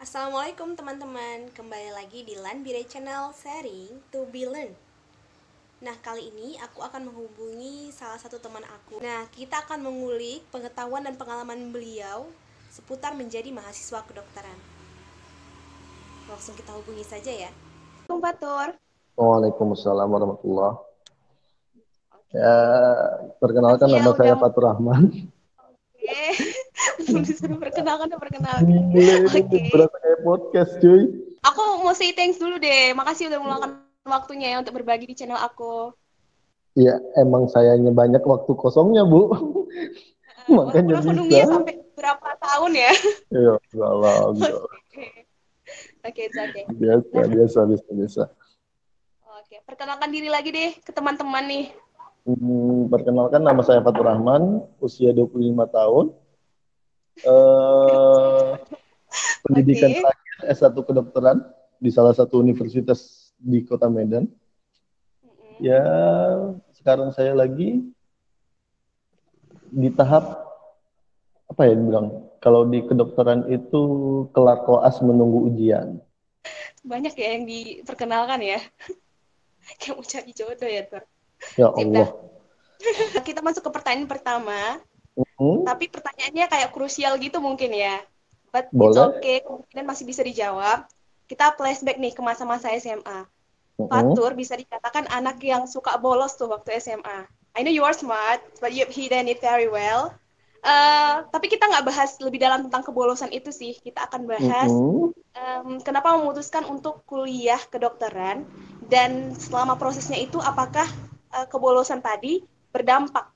Assalamualaikum teman-teman, kembali lagi di Lanbire Channel Sharing to be Learn. Nah, kali ini aku akan menghubungi salah satu teman aku. Nah, kita akan mengulik pengetahuan dan pengalaman beliau seputar menjadi mahasiswa kedokteran. Langsung kita hubungi saja ya. Assalamualaikum Fatur. Waalaikumsalam warahmatullah. Ya, Oke, perkenalkan makasih ya nama udah saya Fatur Rahman. oke. Belum disuruh perkenalkan udah perkenalkan. Gile ini Oke. berasa kayak podcast cuy. Aku mau say thanks dulu deh. Makasih udah meluangkan waktunya ya untuk berbagi di channel aku. Ya emang sayanya banyak waktu kosongnya Bu. Walaupun Makanya aku bisa. nunggunya sampai berapa tahun ya. Ya enggak enggak. Oke, oke, it's okay. Biasa, Nah, biasa, biasa, biasa. oke. Perkenalkan diri lagi deh ke teman-teman nih. Perkenalkan nama saya Fatur Rahman, usia 25 tahun. Eh, Pendidikan Oke. terakhir S1 kedokteran di salah satu universitas di Kota Medan. Mm-mm. Ya, sekarang saya lagi di tahap apa ya dibilang kalau di kedokteran itu kelar koas menunggu ujian. Banyak ya yang diperkenalkan ya. Kayak mau cari jodoh ya, Tur. Ya Sip dah. Allah. Kita masuk ke pertanyaan pertama. Hmm, Tapi pertanyaannya kayak krusial gitu mungkin ya. But it's boleh. okay. Kemungkinan masih bisa dijawab. Kita flashback nih ke masa-masa SMA. Hmm, Fatur bisa dikatakan anak yang suka bolos tuh waktu SMA. I know you are smart, but you've hidden it very well. Tapi kita nggak bahas lebih dalam tentang kebolosan itu sih. Kita akan bahas hmm. kenapa memutuskan untuk kuliah kedokteran dan selama prosesnya itu apakah kebolosan tadi berdampak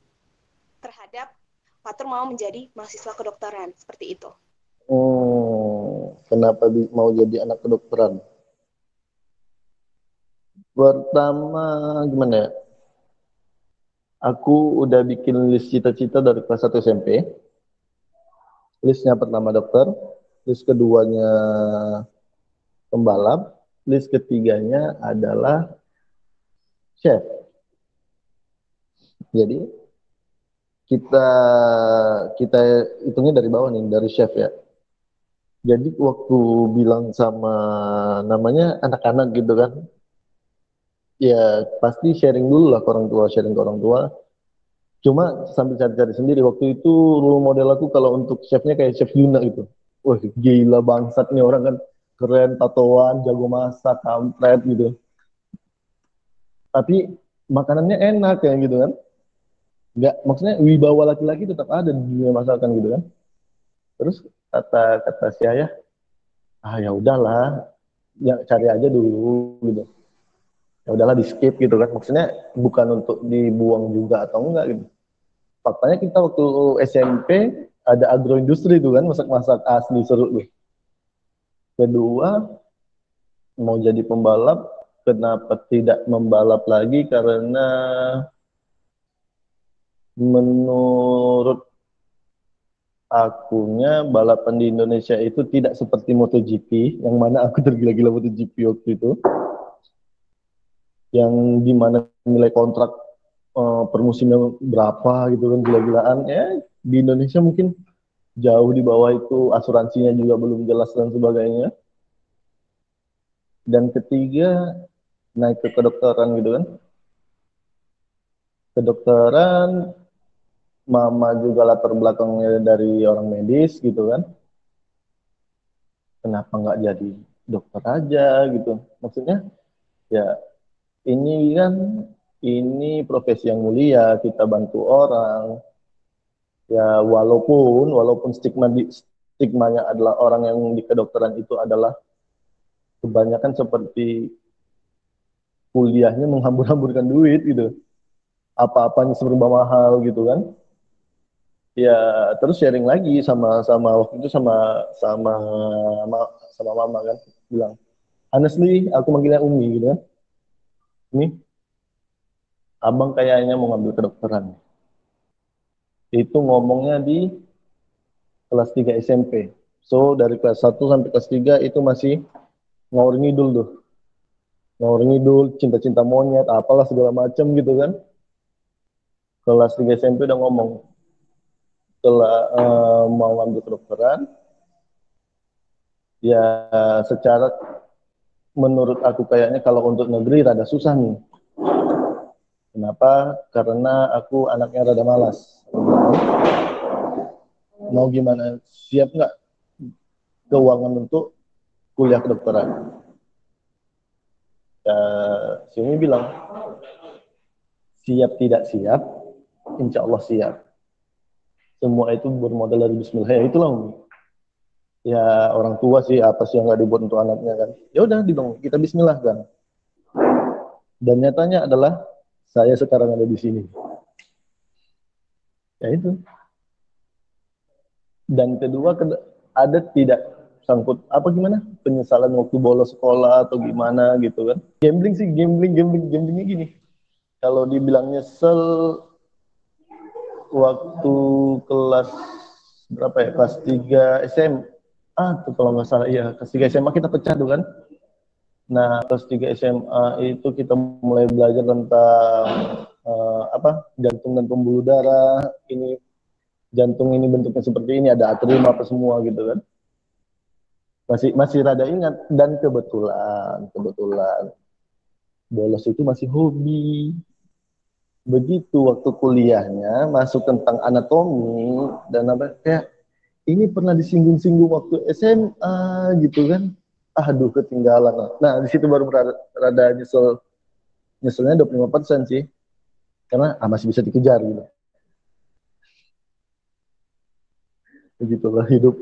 terhadap Fatur mau menjadi mahasiswa kedokteran seperti itu. Kenapa mau jadi anak kedokteran? Pertama gimana ya? Aku udah bikin list cita-cita dari kelas 1 SMP. Listnya pertama dokter, list keduanya pembalap, list ketiganya adalah chef. Jadi kita kita hitungnya dari bawah nih, dari chef ya. Jadi waktu bilang sama namanya anak-anak gitu kan, ya pasti sharing dulu lah ke orang tua, sharing ke orang tua. Cuma sambil cari-cari sendiri. Waktu itu role model aku kalau untuk chefnya kayak Chef Yuna gitu. Wah gila bangsat nih orang kan keren, tatoan, jago masak, kampret gitu. Tapi makanannya enak kayak gitu kan. Nggak, maksudnya wibawa laki-laki tetap ada di dunia masakan gitu kan. Terus kata kata si ayah, ah ya udahlah, ya cari aja dulu gitu. Ya udahlah di skip gitu kan. Maksudnya bukan untuk dibuang juga atau enggak gitu. Faktanya kita waktu SMP ada agroindustri itu kan, masak-masak asli seru tuh. Kedua, mau jadi pembalap, kenapa tidak membalap lagi? Karena menurut akunya balapan di Indonesia itu tidak seperti MotoGP, yang mana aku tergila-gila MotoGP waktu itu, yang dimana nilai kontrak per musimnya berapa gitu kan gila-gilaan. Ya di Indonesia mungkin jauh di bawah itu, asuransinya juga belum jelas dan sebagainya. Dan ketiga, naik ke kedokteran gitu kan. Kedokteran, mama juga latar belakangnya dari orang medis gitu kan. Kenapa nggak jadi dokter aja gitu. Maksudnya ya ini kan ini profesi yang mulia, kita bantu orang. Ya walaupun stigmanya adalah orang yang di kedokteran itu adalah kebanyakan seperti kuliahnya menghambur-hamburkan duit gitu. Apa-apanya serba mahal gitu kan. Ya terus sharing lagi sama sama waktu itu sama sama mama kan bilang honestly aku manggilnya Umi gitu kan. Ini abang kayaknya mau ngambil kedokteran. Itu ngomongnya di kelas 3 SMP. So dari kelas 1 sampai kelas 3 itu masih ngawur ngidul tuh. Ngawur ngidul, cinta-cinta monyet, apalah segala macam gitu kan. Kelas 3 SMP udah ngomong setelah mau ngambil kedokteran, Ya secara menurut aku kayaknya kalau untuk negeri rada susah nih. Kenapa? Karena aku anaknya rada malas. Mau gimana? Siap nggak keuangan untuk kuliah kedokteran? Ya, sini bilang siap tidak siap, insya Allah siap. Semua itu bermodal dari Bismillah. Ya itulah Umi. Ya orang tua sih apa sih yang nggak dibuat untuk anaknya kan? Ya udah dong kita Bismillah kan. Dan nyatanya adalah saya sekarang ada di sini. Ya itu. Dan kedua ada tidak sangkut apa gimana penyesalan waktu bolos sekolah atau gimana gitu kan? Gambling sih gamblingnya gini. Kalau dibilang nyesel waktu kelas berapa ya? Kelas 3 SMA tuh kalau nggak salah iya, kelas 3 SMA kita pecah tuh kan. Nah, kelas 3 SMA itu kita mulai belajar tentang apa? Jantung dan pembuluh darah. Ini jantung ini bentuknya seperti ini, ada atrium apa semua gitu kan. Masih rada ingat dan kebetulan bolos itu masih hobi. Begitu waktu kuliahnya masuk tentang anatomi dan apa kayak ini pernah disinggung-singgung waktu SMA gitu kan. Aduh ketinggalan. Nah, di situ baru rada nyeselnya 25% sih. Karena masih bisa dikejar gitu. Begitulah hidup.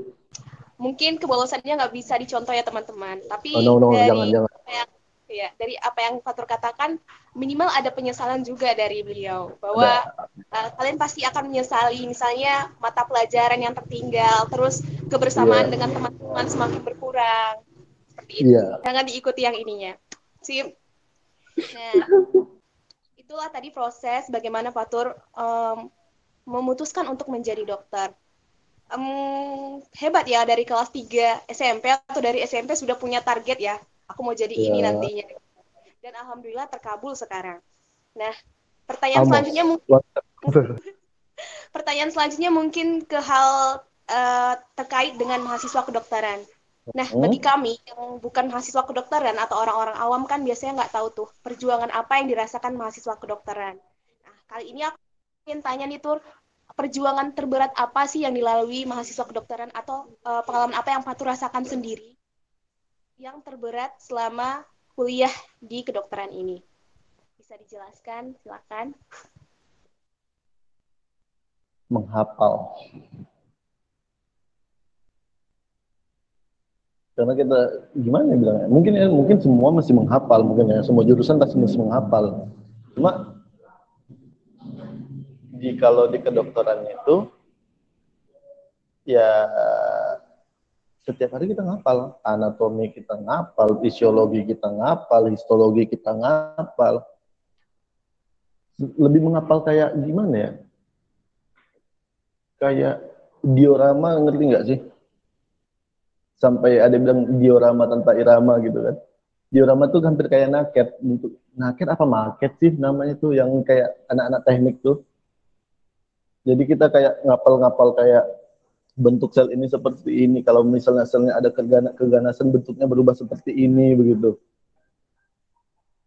Mungkin kebolosannya nggak bisa dicontoh ya teman-teman, Oh, no tapi no jangan. dari apa yang Fatur katakan, minimal ada penyesalan juga dari beliau bahwa Ada. kalian pasti akan menyesali misalnya mata pelajaran yang tertinggal, terus kebersamaan Iya. dengan teman-teman semakin berkurang, seperti itu. Iya. Jangan diikuti yang ininya. Sip. Nah, itulah tadi proses bagaimana Fatur memutuskan untuk menjadi dokter. Hebat ya, dari kelas 3 SMP atau dari SMP sudah punya target ya. Aku mau jadi ini Ya. nantinya. Dan alhamdulillah terkabul sekarang. Nah, pertanyaan selanjutnya Almost. pertanyaan selanjutnya mungkin ke hal terkait dengan mahasiswa kedokteran. Nah, bagi kami yang bukan mahasiswa kedokteran atau orang-orang awam kan biasanya nggak tahu tuh perjuangan apa yang dirasakan mahasiswa kedokteran. Nah, kali ini aku ingin tanya nih Tur, perjuangan terberat apa sih yang dilalui mahasiswa kedokteran atau pengalaman apa yang Fatur rasakan sendiri yang terberat selama kuliah di kedokteran ini? Bisa dijelaskan? Silakan. Menghafal. Karena kita gimana ya bilangnya? Mungkin semua masih menghafal mungkin ya. Semua jurusan pasti masih menghafal. Cuma kalau di kedokteran itu ya setiap hari kita ngapal, anatomi kita ngapal, fisiologi kita ngapal, histologi kita ngapal. Lebih menghafal kayak gimana ya? Kayak diorama, ngerti nggak sih? Sampai ada bilang diorama tanpa irama gitu kan. Diorama tuh hampir kayak naket. Bentuk naket apa market sih namanya tuh yang kayak anak-anak teknik tuh. Jadi kita kayak ngapal-ngapal kayak bentuk sel ini seperti ini. Kalau misalnya selnya ada keganasan bentuknya berubah seperti ini begitu.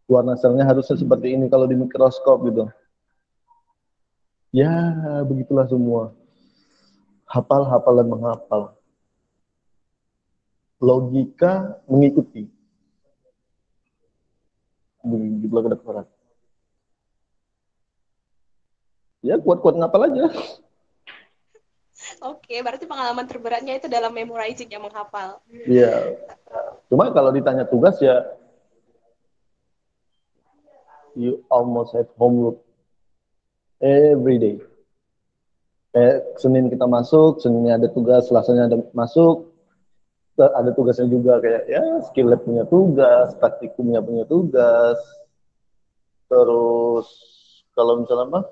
Warna selnya harusnya seperti ini kalau di mikroskop gitu. Ya, begitulah semua. Hafal, hafal dan menghafal. Logika mengikuti. Begitulah kedokteran. Ya, kuat-kuat ngapal aja. Oke, berarti pengalaman terberatnya itu dalam memorizing yang menghafal. Iya. Cuma kalau ditanya tugas ya, you almost have homework every day. Kayak Senin kita masuk, Seninnya ada tugas, Selasanya ada masuk, ada tugasnya juga kayak ya skill lab punya tugas, praktikumnya punya tugas. Terus kalau misalnya apa?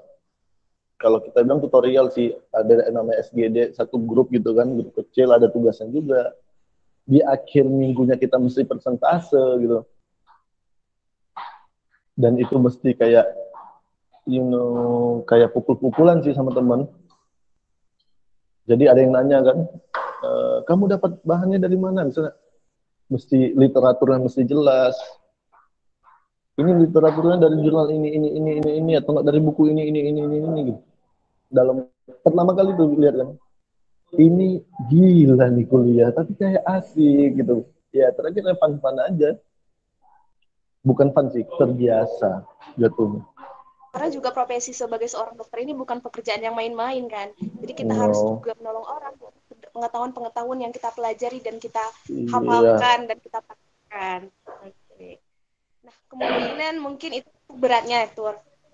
Kalau kita bilang tutorial sih ada namanya SGD satu grup gitu kan, grup kecil ada tugasnya juga. Di akhir minggunya kita mesti persentase gitu. Dan itu mesti kayak kayak pukul-pukulan sih sama teman. Jadi ada yang nanya kan, kamu dapat bahannya dari mana? Misalnya, mesti literaturnya mesti jelas. Ini literaturnya dari jurnal ini atau enggak dari buku ini gitu. Dalam pertama kali tuh lihat kan, ini gila nih kuliah, tapi kayak asik gitu. Ya terakhir fun-fun aja, bukan fun sih, terbiasa jatuhnya. Karena juga profesi sebagai seorang dokter ini bukan pekerjaan yang main-main kan. Jadi kita harus No, juga menolong orang, pengetahuan-pengetahuan yang kita pelajari dan kita iya. hafalkan dan kita praktekkan. Oke. Nah, kemungkinan mungkin itu beratnya itu.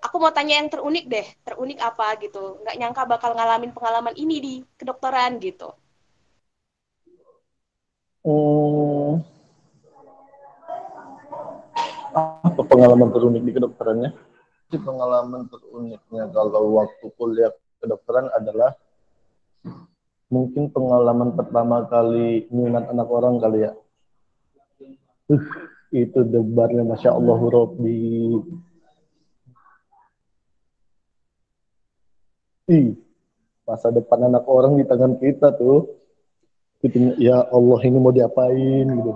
Aku mau tanya yang terunik deh. Terunik apa gitu. Nggak nyangka bakal ngalamin pengalaman ini di kedokteran gitu. Hmm, apa pengalaman terunik di kedokterannya? Pengalaman teruniknya kalau waktu kuliah kedokteran adalah mungkin pengalaman pertama kali minat anak orang kali ya. Uh, itu debarnya Masya Allah Robbi. Ih, masa depan anak orang di tangan kita tuh. Gitu, ya Allah ini mau diapain gitu.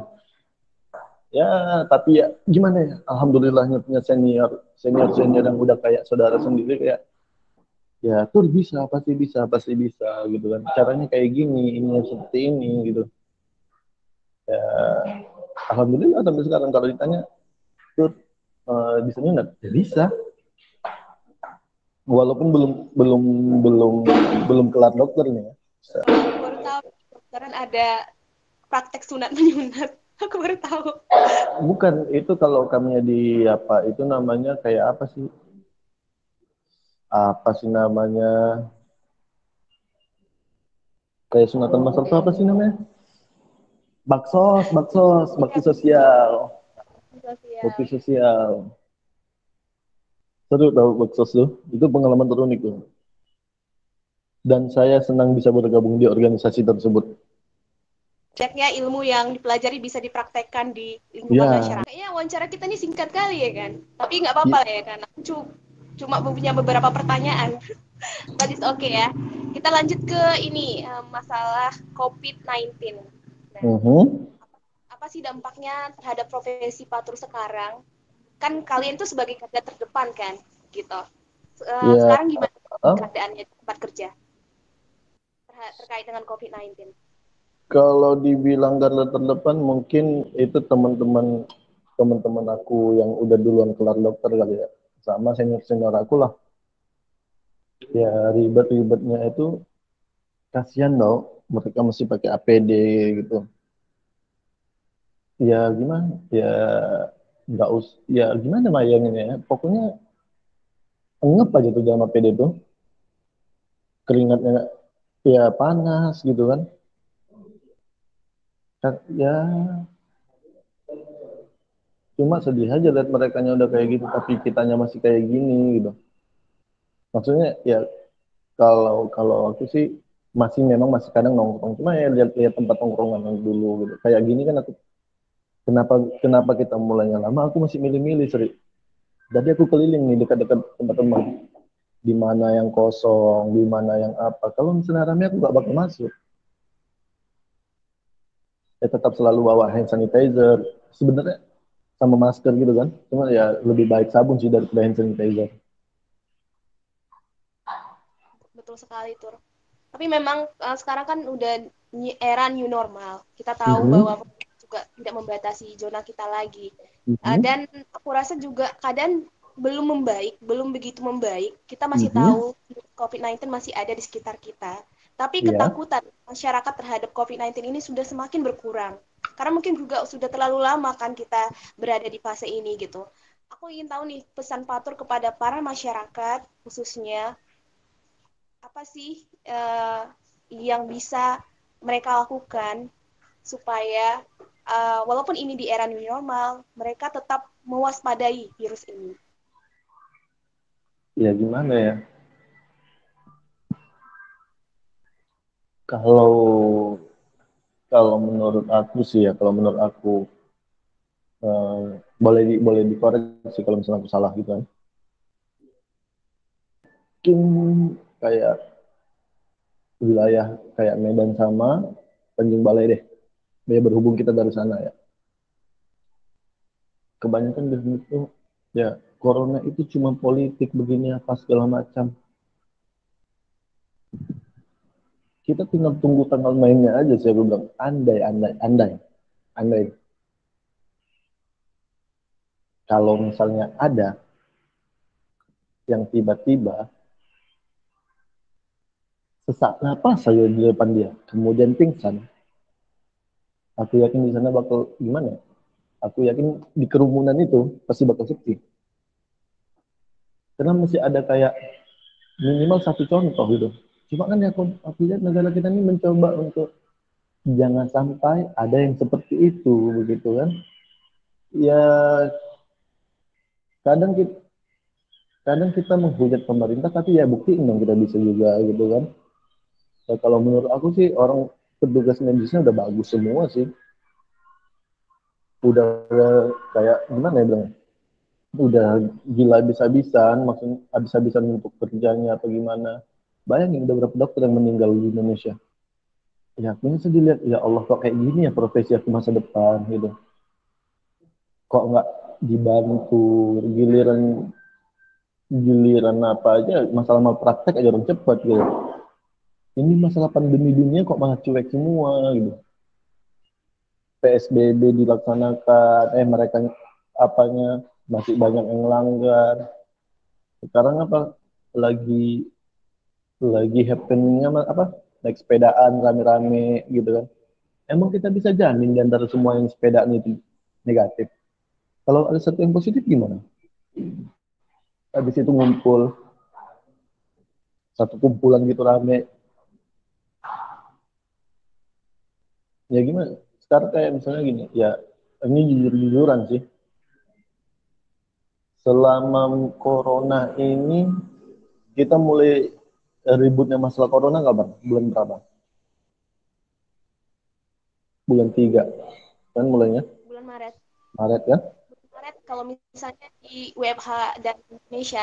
Ya, tapi ya gimana ya? Alhamdulillahnya punya senior yang udah kayak saudara sendiri kayak ya tuh pasti bisa gitu kan. Caranya kayak gini, ini seperti ini gitu. Ya, alhamdulillah sampai sekarang kalau ditanya tuh bisa nggak? Ya bisa. Walaupun belum belum kelar dokternya. Wah, aku baru tahu kedokteran ada praktek sunat menyunat. Aku baru tahu. Bukan itu kalau kami di apa itu namanya kayak apa sih? Apa sih namanya? Kayak sunatan masal itu apa sih namanya? Bakti Iya, sosial. Bakti sosial. sosial. Seru tau baksos tuh. Itu pengalaman terunik tuh. Dan saya senang bisa bergabung di organisasi tersebut. Banyaknya ilmu yang dipelajari bisa dipraktekkan di lingkungan Ya, masyarakat. Kayaknya wawancara kita ini singkat kali ya kan. Tapi nggak apa-apa lah ya kan. Aku cuma punya beberapa pertanyaan. But it's okay ya. Kita lanjut ke ini masalah COVID-19. Nah, mhm. apa sih dampaknya terhadap profesi patur sekarang? Kan kalian tuh sebagai garda terdepan kan, gitu. Ya, Sekarang gimana ah, keadaannya di tempat kerja terkait dengan COVID-19? kalau dibilang garda terdepan mungkin itu teman-teman aku yang udah duluan kelar dokter kali ya. Sama senior-senior aku lah. Ya ribet-ribetnya itu kasihan dong. Mereka mesti pakai APD gitu. Ya gimana? Ya nggak ya gimana bayanginnya ya. Pokoknya ngep aja tuh dalam APD tuh. Keringatnya ya panas gitu kan. Ya cuma sedih aja lihat mereka udah kayak gitu tapi kitanya masih kayak gini gitu. Maksudnya ya kalau kalau aku sih memang masih kadang nongkrong cuma ya lihat-lihat tempat nongkrongan yang dulu gitu. Kayak gini kan aku kenapa kenapa kita mulainya lama aku masih milih-milih seri. Jadi aku keliling nih dekat-dekat tempat teman. Di mana yang kosong, di mana yang apa. Kalau misalnya rame aku gak bakal masuk. Ya tetap selalu bawa hand sanitizer. Sebenarnya sama masker gitu kan. Cuma ya lebih baik sabun sih daripada hand sanitizer. Betul sekali, Tur. Tapi memang sekarang kan udah era new normal. Kita tahu Mhm. bahwa juga tidak membatasi zona kita lagi. Mhm. Dan aku rasa juga keadaan belum membaik, belum begitu membaik. Kita masih Mhm. tahu COVID-19 masih ada di sekitar kita. Tapi Iya. ketakutan masyarakat terhadap COVID-19 ini sudah semakin berkurang. Karena mungkin juga sudah terlalu lama kan kita berada di fase ini gitu. Aku ingin tahu nih pesan Patur kepada para masyarakat khususnya apa sih yang bisa mereka lakukan supaya walaupun ini di era new normal, mereka tetap mewaspadai virus ini. Ya gimana ya? Kalau kalau menurut aku sih ya, kalau menurut aku eh, boleh dikoreksi kalau misalnya aku salah gitu kan. Mungkin kayak wilayah kayak Medan sama Tanjung Balai deh. Ya berhubung kita dari sana ya. kebanyakan bilang itu ya corona itu cuma politik begini apa segala macam. Kita tinggal tunggu tanggal mainnya aja, saya bilang andai kalau misalnya ada yang tiba-tiba sesak napas saja di depan dia kemudian pingsan, aku yakin di sana bakal gimana ya? Aku yakin di kerumunan itu pasti bakal sepi karena masih ada kayak minimal satu contoh gitu. Cuma kan ya aku lihat negara kita ini mencoba untuk jangan sampai ada yang seperti itu begitu kan. Ya kadang kita kadang kita menghujat pemerintah tapi ya buktiin dong kita bisa juga gitu kan. Ya, kalau menurut aku sih orang petugas medisnya udah bagus semua sih. Udah kayak gimana ya bilang? Udah gila habis-habisan, maksudnya habis-habisan untuk kerjanya atau gimana. Bayangin udah berapa dokter yang meninggal di Indonesia. Ya, aku ini sedih lihat, ya Allah kok kayak gini ya profesi aku masa depan gitu. Kok nggak dibantu giliran giliran apa aja masalah malpraktek aja orang cepat gitu. Ini masalah pandemi dunia kok malah cuek semua gitu. PSBB dilaksanakan, mereka apanya masih banyak yang melanggar. Sekarang apa lagi lagi happeningnya apa naik sepedaan rame-rame gitu kan. Emang kita bisa jamin di antara semua yang sepedaan itu negatif. Kalau ada satu yang positif gimana? Habis itu ngumpul satu kumpulan gitu rame. Ya gimana? Sekarang kayak misalnya gini, ya ini jujur-jujuran sih. Selama corona ini kita mulai ributnya masalah corona kapan? Bulan berapa? Bulan 3 kan mulainya Bulan Maret. Maret kan? Bulan Maret kalau misalnya di WFH dan Indonesia,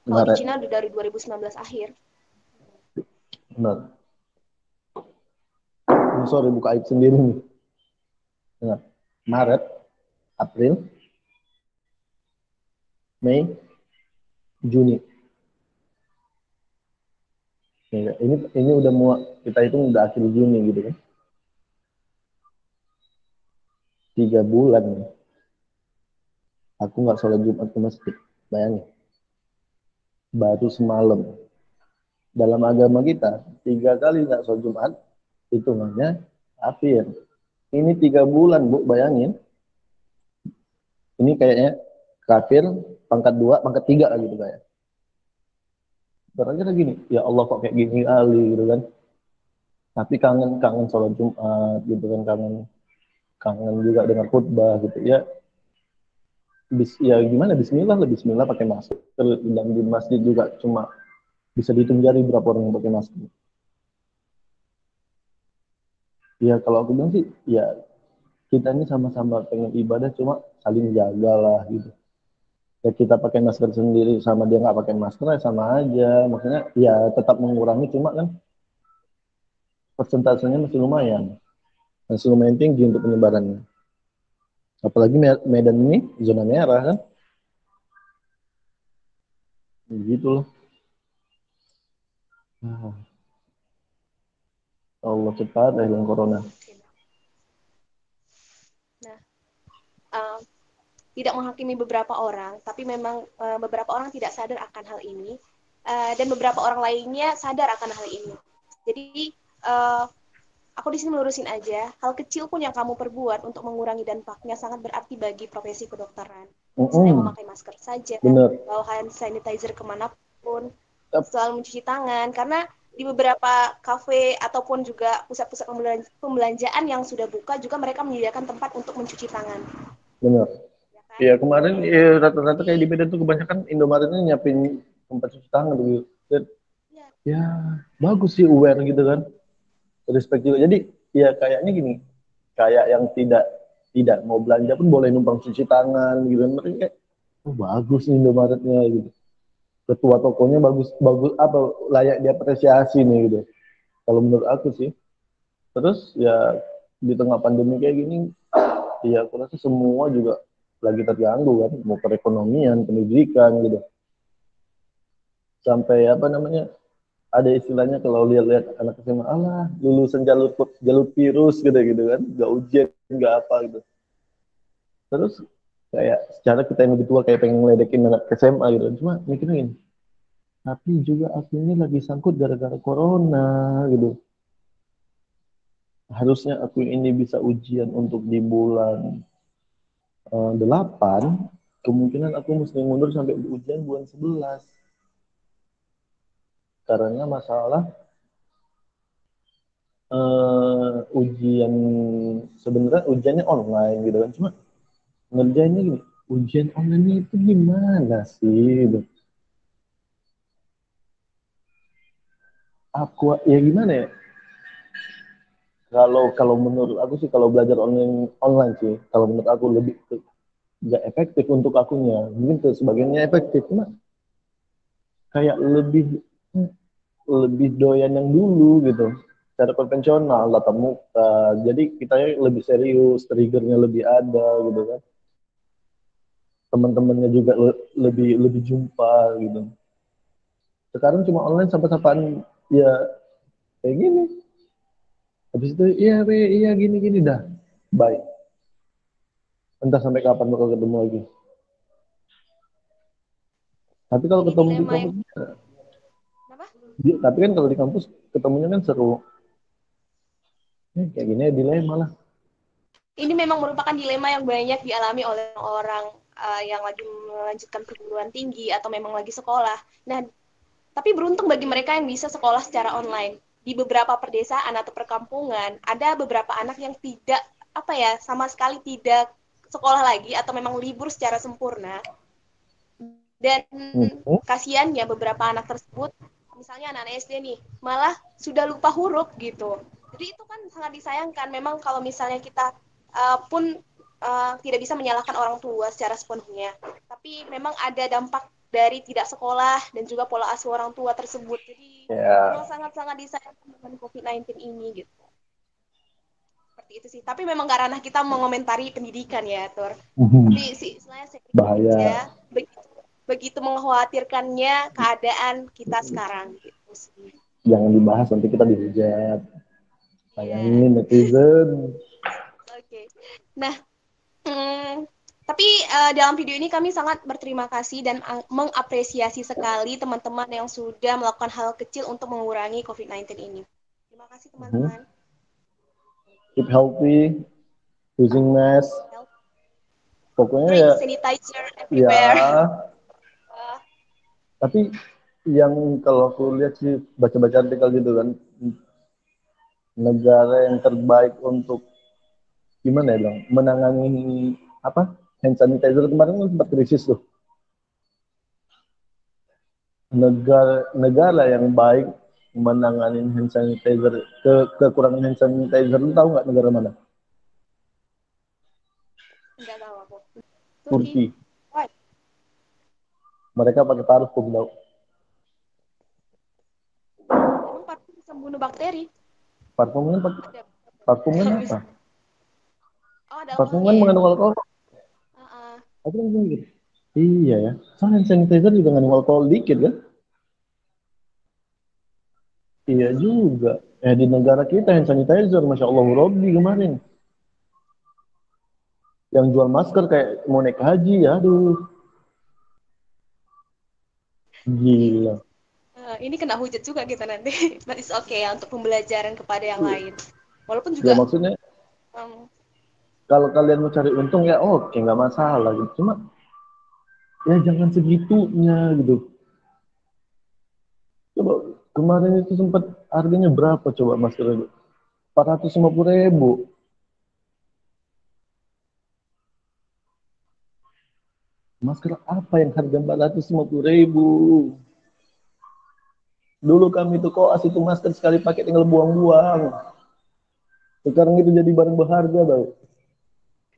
kalau di Maret, Cina udah dari 2019 akhir. benar. Ini sorry buka aib sendiri nih. Benar. Maret, April, Mei, Juni. Ya, ini udah mau kita hitung udah akhir Juni gitu kan. 3 bulan aku nggak sholat Jumat ke masjid. Bayangin, baru semalam. Dalam agama kita 3 kali nggak sholat Jumat hitungannya kafir. Ini 3 bulan bu, bayangin. Ini kayaknya kafir pangkat 2, pangkat 3 gitu kayak. Berarti gini, ya Allah kok kayak gini kali gitu kan. Tapi kangen kangen sholat Jumat gitu kan, kangen kangen juga dengan khutbah gitu ya. Ya gimana Bismillah lah, Bismillah pakai masker dan di masjid juga cuma bisa dihitung jari berapa orang yang pakai masker. Ya kalau aku bilang sih ya kita ini sama-sama pengen ibadah cuma saling jaga lah gitu. Ya kita pakai masker sendiri sama dia nggak pakai masker ya sama aja. Maksudnya ya tetap mengurangi cuma kan persentasenya masih lumayan. Masih lumayan tinggi untuk penyebarannya. Apalagi Medan ini zona merah kan. Gitu loh. Ah, Allah cepat hilang corona. Nah, uh, tidak menghakimi beberapa orang, tapi memang beberapa orang tidak sadar akan hal ini, dan beberapa orang lainnya sadar akan hal ini. Jadi uh, aku di sini melurusin aja, hal kecil pun yang kamu perbuat untuk mengurangi dampaknya sangat berarti bagi profesi kedokteran. Misalnya memakai masker saja, Bener. bawa hand sanitizer kemanapun, Yap. selalu mencuci tangan, karena di beberapa kafe ataupun juga pusat-pusat pembelanjaan yang sudah buka juga mereka menyediakan tempat untuk mencuci tangan. Bener. Ya kan? Iya kemarin rata-rata kayak di Medan tuh kebanyakan Indomaretnya nyiapin tempat cuci tangan gitu. Dan, Ya. ya bagus sih aware gitu kan. Respect juga. Jadi ya kayaknya gini, kayak yang tidak tidak mau belanja pun boleh numpang cuci tangan gitu kan. Mereka kayak, oh bagus nih Indomaretnya gitu. Ketua tokonya bagus bagus apa layak diapresiasi nih gitu. Kalau menurut aku sih. Terus ya di tengah pandemi kayak gini, ya aku rasa semua juga lagi terganggu kan, mau perekonomian, pendidikan gitu. Sampai apa namanya, ada istilahnya kalau lihat-lihat anak SMA, alah lulusan jalur jalur virus gitu gitu kan, nggak ujian nggak apa gitu. Terus kayak secara kita yang lebih tua kayak pengen ngeledekin anak SMA gitu, cuma mikirnya gini, tapi juga aku ini lagi sangkut gara-gara corona gitu. Harusnya aku ini bisa ujian untuk di bulan 8, kemungkinan aku mesti mundur sampai ujian bulan 11. Karena masalah ujian, sebenarnya ujiannya online gitu kan, cuma ngerjainnya gini, ujian online itu gimana sih gitu. Aku ya gimana ya, kalau kalau menurut aku sih kalau belajar online online sih kalau menurut aku lebih nggak efektif untuk akunya, mungkin ke sebagiannya efektif, cuma kayak lebih lebih doyan yang dulu gitu, cara konvensional tatap muka, jadi kita lebih serius, triggernya lebih ada gitu kan, teman-temannya juga lebih lebih jumpa gitu. Sekarang cuma online sampai-sapaan ya kayak gini, habis itu iya be iya gini gini dah, bye, entah sampai kapan bakal ketemu lagi. Tapi kalau Ini ketemu di dilema yang kampus, apa? tapi kan kalau di kampus ketemunya kan seru. Kayak gini ya dilema lah. Ini memang merupakan dilema yang banyak dialami oleh orang yang lagi melanjutkan perguruan tinggi atau memang lagi sekolah. Nah, tapi beruntung bagi mereka yang bisa sekolah secara online. Di beberapa perdesaan atau perkampungan, ada beberapa anak yang tidak apa ya, sama sekali tidak sekolah lagi atau memang libur secara sempurna. Dan Hmm. kasihannya beberapa anak tersebut, misalnya anak SD nih, malah sudah lupa huruf gitu. Jadi itu kan sangat disayangkan. Memang kalau misalnya kita pun tidak bisa menyalahkan orang tua secara sepenuhnya. Tapi memang ada dampak dari tidak sekolah dan juga pola asuh orang tua tersebut. Jadi memang Ya. sangat-sangat disayangkan dengan COVID-19 ini gitu. Seperti itu sih. Tapi memang gak ranah kita mengomentari pendidikan ya, Tur. Tapi sih, istilahnya saya aja Bahaya. begitu, begitu mengkhawatirkannya keadaan kita sekarang gitu sih. Jangan dibahas nanti kita dihujat. Iya. Sayangin netizen. Oke. Nah, hmm, tapi dalam video ini kami sangat berterima kasih dan mengapresiasi sekali teman-teman yang sudah melakukan hal kecil untuk mengurangi COVID-19 ini. Terima kasih teman-teman. Keep healthy, using mask. Help. Pokoknya Bring ya, sanitizer ya. everywhere. Tapi yang kalau aku lihat sih baca-baca artikel gitu kan, negara yang terbaik untuk gimana ya bang, menangani apa hand sanitizer kemarin kan sempat krisis tuh. Negara yang baik menangani hand sanitizer, kekurangan hand sanitizer, lu tahu nggak negara mana? Enggak tahu aku. Turki. Turki. Why? Mereka pakai parfum tau. Emang parfum bisa membunuh bakteri? Parfum kan pakai, Ada. parfum kan Kalau apa? bisa. Oh, ada Parfum alkoholnya kan ya? mengandung alkohol. Uh-uh. Aku kan mikir, iya ya. Soalnya hand sanitizer juga mengandung alkohol dikit kan? Iya juga. Di negara kita hand sanitizer, Masya Allah Robbi kemarin. Yang jual masker kayak mau naik haji ya, aduh. Gila. Ini kena hujat juga kita nanti. But it's okay ya untuk pembelajaran kepada yang lain. Walaupun Ya juga maksudnya um, kalau kalian mau cari untung ya oke nggak masalah gitu. Cuma ya jangan segitunya gitu. Coba kemarin itu sempat harganya berapa coba masker itu? 450.000. Masker apa yang harga 450.000? Dulu kami tuh koas itu masker sekali pakai tinggal buang-buang. Sekarang itu jadi barang berharga tau.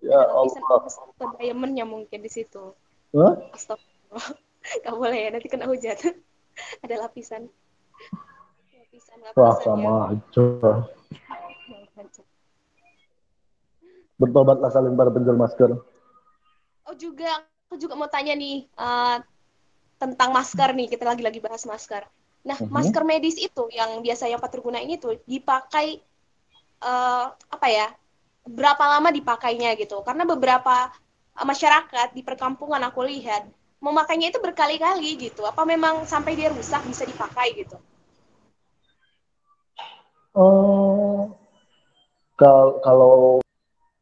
Ya ada lapisan Allah. atau diamondnya mungkin di situ. Hah? Astagfirullah. Gak boleh ya, nanti kena hujat. Ada lapisan, Wah lapisan-lapisan sama yang aja. Bertobatlah kalian para penjual masker. aku juga mau tanya nih tentang masker nih. Kita lagi-lagi bahas masker. Nah, Mhm. masker medis itu yang biasa yang 4 ini tuh dipakai apa ya? Berapa lama dipakainya gitu? Karena beberapa masyarakat di perkampungan aku lihat memakainya itu berkali-kali gitu. Apa memang sampai dia rusak bisa dipakai gitu? Oh, kalau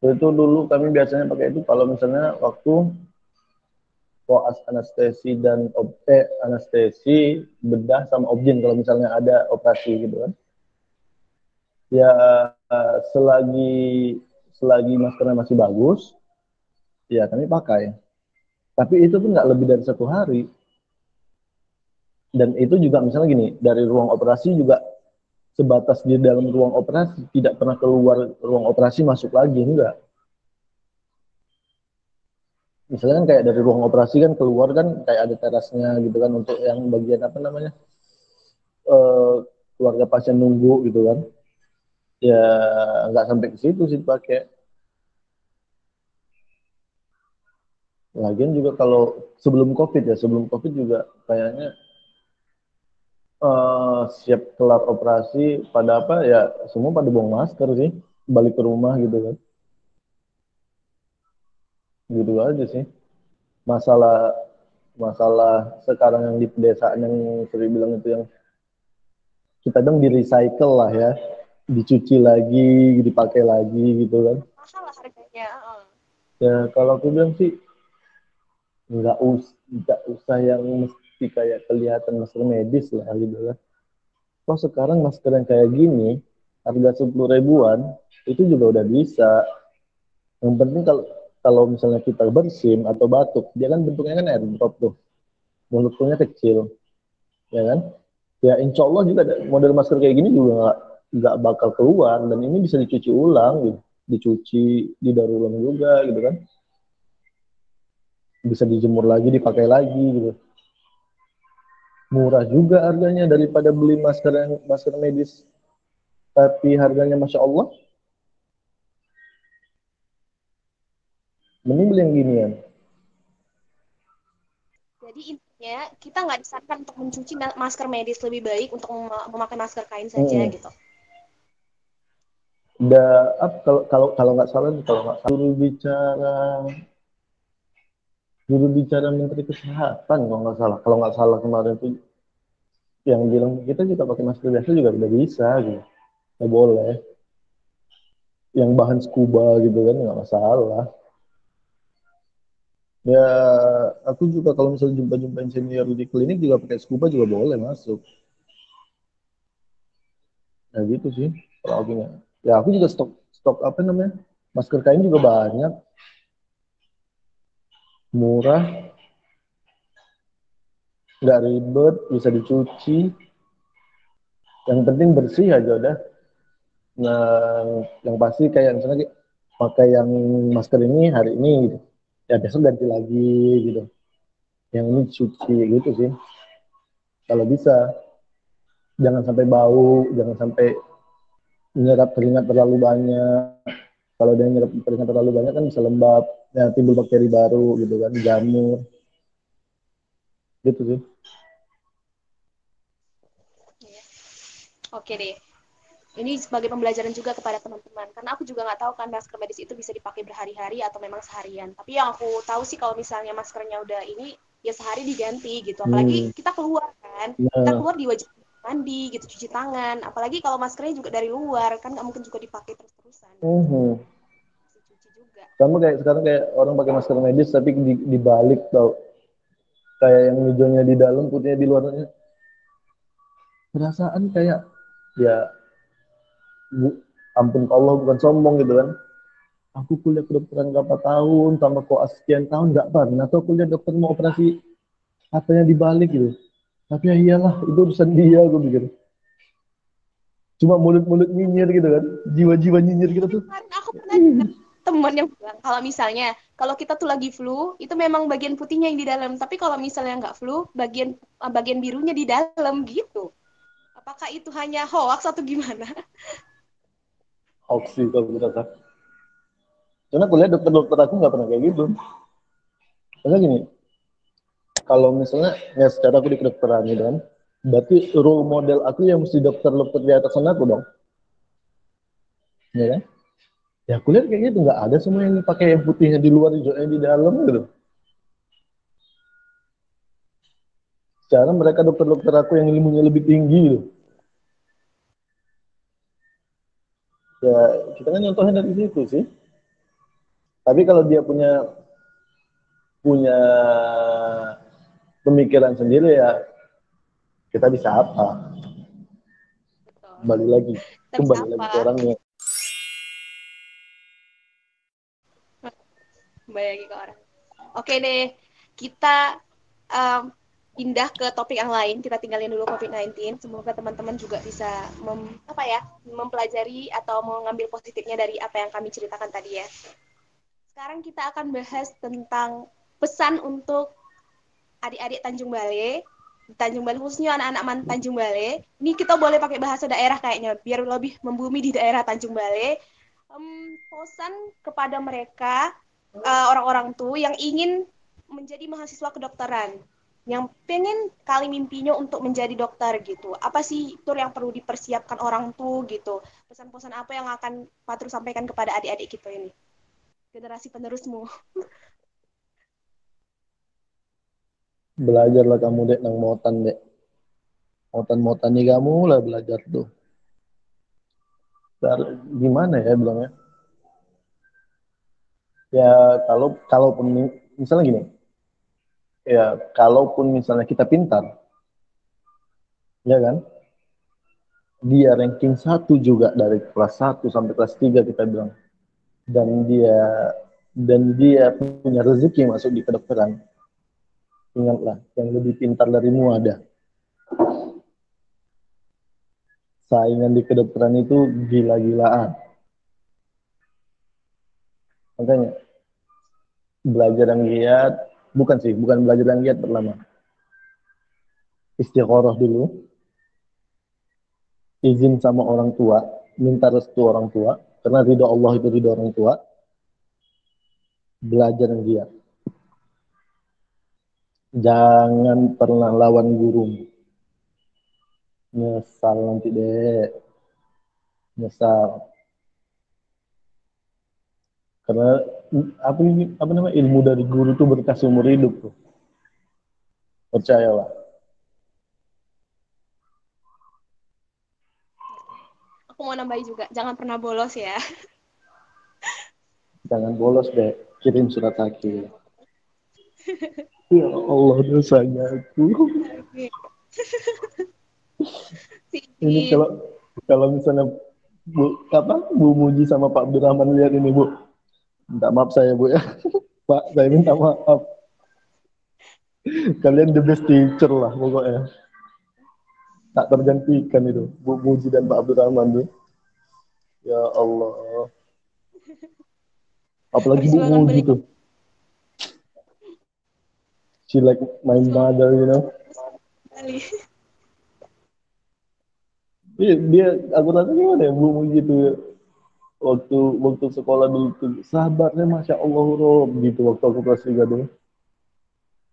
itu dulu kami biasanya pakai itu kalau misalnya waktu koas anestesi dan anestesi bedah sama objin kalau misalnya ada operasi gitu kan. Ya selagi selagi maskernya masih bagus, ya kami pakai. Tapi itu pun nggak lebih dari 1 hari. Dan itu juga misalnya gini, dari ruang operasi juga sebatas di dalam ruang operasi, tidak pernah keluar ruang operasi masuk lagi, enggak. Misalnya kan kayak dari ruang operasi kan keluar kan kayak ada terasnya gitu kan untuk yang bagian apa namanya eh, keluarga pasien nunggu gitu kan. Ya nggak sampai ke situ sih dipakai. Lagian juga kalau sebelum COVID juga kayaknya siap kelar operasi pada apa ya semua pada buang masker sih balik ke rumah gitu kan. Gitu aja sih. Masalah masalah sekarang yang di pedesaan yang sering bilang itu yang kita dong di recycle lah ya, dicuci lagi, dipakai lagi gitu kan. Mahal lah harganya. Ya kalau aku bilang sih nggak usah yang mesti kayak kelihatan masker medis lah gitu kan. Kok sekarang masker yang kayak gini harga 10 ribuan itu juga udah bisa. Yang penting kalau kalau misalnya kita bersin atau batuk, dia kan bentuknya kan airdrop tuh, mulutnya kecil, ya kan? Ya insya Allah juga model masker kayak gini juga nggak bakal keluar dan ini bisa dicuci ulang gitu. Dicuci, didaur ulang juga gitu kan. Bisa dijemur lagi, dipakai lagi gitu. Murah juga harganya daripada beli masker medis tapi harganya Masya Allah. Mending beli yang ginian. Jadi intinya kita nggak disarankan untuk mencuci masker medis, lebih baik untuk memakai masker kain saja Mm-mm. gitu. Kalau kalau kalau nggak salah kalau nggak salah juru bicara Menteri Kesehatan kalau nggak salah kemarin tuh yang bilang kita juga pakai masker biasa juga udah bisa gitu nggak boleh yang bahan scuba gitu kan nggak masalah. Ya, aku juga kalau misalnya jumpa-jumpain senior di klinik juga pakai scuba juga boleh masuk. Ya gitu sih. Kalau aku nggak. Ya aku juga stok stok apa namanya? Masker kain juga banyak, murah, nggak ribet, bisa dicuci. Yang penting bersih aja udah. Nah, yang pasti kayak misalnya pakai yang masker ini hari ini gitu. Ya besok ganti lagi gitu. Yang ini cuci gitu sih. Kalau bisa, jangan sampai bau, jangan sampai menyerap keringat terlalu banyak. Kalau dia menyerap keringat terlalu banyak kan bisa lembab, ya, timbul bakteri baru gitu kan, jamur, gitu sih. Oke deh. Ini sebagai pembelajaran juga kepada teman-teman. Karena aku juga nggak tahu kan masker medis itu bisa dipakai berhari-hari atau memang seharian. Tapi yang aku tahu sih kalau misalnya maskernya udah ini, ya sehari diganti gitu. Apalagi Hmm. kita keluar kan. Kita Nah, keluar di wajib mandi gitu, cuci tangan. Apalagi kalau maskernya juga dari luar, kan nggak mungkin juga dipakai terus-terusan. Cuci juga. sama kayak sekarang kayak orang pakai masker medis tapi dibalik tau, kayak yang hijaunya di dalam, putihnya di luarnya. Perasaan kayak ya bu, ampun Allah bukan sombong gitu kan. Aku kuliah kedokteran berapa tahun, tambah koas sekian tahun nggak pernah. Atau kuliah dokter mau operasi katanya dibalik gitu. Tapi ya iyalah, itu urusan dia, gue pikir. Cuma mulut-mulut nyinyir gitu kan. Jiwa-jiwa nyinyir gitu Tapi tuh. kemarin aku pernah dengar teman yang bilang kalau misalnya kalau kita tuh lagi flu itu memang bagian putihnya yang di dalam, tapi kalau misalnya nggak flu bagian birunya di dalam gitu. Apakah itu hanya hoax atau gimana? Hoax sih kalau kita. Karena kuliah dokter-dokter aku nggak pernah kayak gitu. Karena gini, kalau misalnya ya secara aku di kedokteran gitu kan, berarti role model aku yang mesti dokter-dokter di atas sana aku dong, ya kan? Ya aku lihat kayak gitu nggak ada semua yang pakai yang putihnya di luar hijaunya di dalam gitu. Secara mereka dokter-dokter aku yang ilmunya lebih tinggi gitu. Ya kita kan contohnya dari situ sih. Tapi kalau dia punya punya pemikiran sendiri ya kita bisa apa? Betul. Kembali lagi, Kita bisa kembali lagi ke apa? orangnya. Kembali lagi ke orang. Oke deh, kita um, pindah ke topik yang lain. Kita tinggalin dulu COVID-19. Semoga teman-teman juga bisa mempelajari atau mengambil positifnya dari apa yang kami ceritakan tadi ya. Sekarang kita akan bahas tentang pesan untuk adik-adik Tanjung Balai. Tanjung Balai khususnya anak-anak Tanjung Balai. Ini kita boleh pakai bahasa daerah kayaknya biar lebih membumi di daerah Tanjung Balai. Pesan kepada mereka orang-orang tuh yang ingin menjadi mahasiswa kedokteran, yang pengen kali mimpinya untuk menjadi dokter gitu. Apa sih tur yang perlu dipersiapkan orang tuh gitu? Pesan-pesan apa yang akan Patru sampaikan kepada adik-adik kita ini? Generasi penerusmu. Belajarlah kamu dek nang motan dek. Motan-motan nih kamu lah belajar tuh. Gimana ya bilangnya? Ya kalaupun misalnya gini, ya kalaupun misalnya kita pintar, ya kan? Dia ranking 1 juga dari kelas 1 sampai kelas 3 kita bilang. Dan dia punya rezeki masuk di kedokteran. Ingatlah, yang lebih pintar darimu ada. Saingan di kedokteran itu gila-gilaan. Makanya belajar yang giat, bukan belajar yang giat pertama. Istiqoroh dulu, izin sama orang tua, minta restu orang tua, karena ridho Allah itu ridho orang tua, belajar yang giat. Jangan pernah lawan guru. Nyesal nanti deh, nyesal. Karena apa namanya ilmu dari guru itu berkah seumur hidup tuh. Percayalah. Aku mau nambahin juga, jangan pernah bolos ya. Jangan bolos deh, kirim surat Jangan akhir. bolos. Ya Allah dosanya aku. Oke. Ini Sip. kalau misalnya Bu Muji sama Pak Abdurrahman lihat ini Bu, minta maaf saya Bu ya. Pak, saya minta maaf. Kalian the best teacher lah pokoknya. Tak tergantikan itu. Bu Muji dan Pak Abdurrahman tuh. Ya Allah. Apalagi Bu Perjuangan Muji beli tuh. She like my perjuangan mother, you know. kali. Dia aku rasa gimana ya Bu Muji tuh ya. Waktu sekolah dulu tuh sahabatnya Masya Allah Rob gitu waktu aku kelas 3 dulu.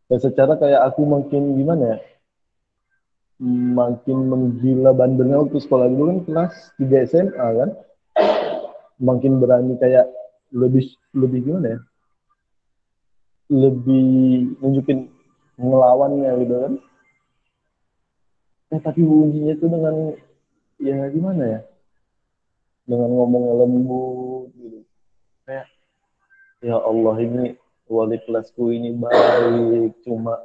Ya secara kayak aku makin gimana ya, makin menggila bandelnya waktu sekolah dulu kan kelas 3 SMA kan, makin berani kayak lebih lebih gimana ya, lebih nunjukin ngelawannya gitu kan. Tapi bunyinya itu dengan ya gimana ya, dengan ngomongnya lembut gitu. Kayak ya Allah ini wali kelasku ini baik, cuma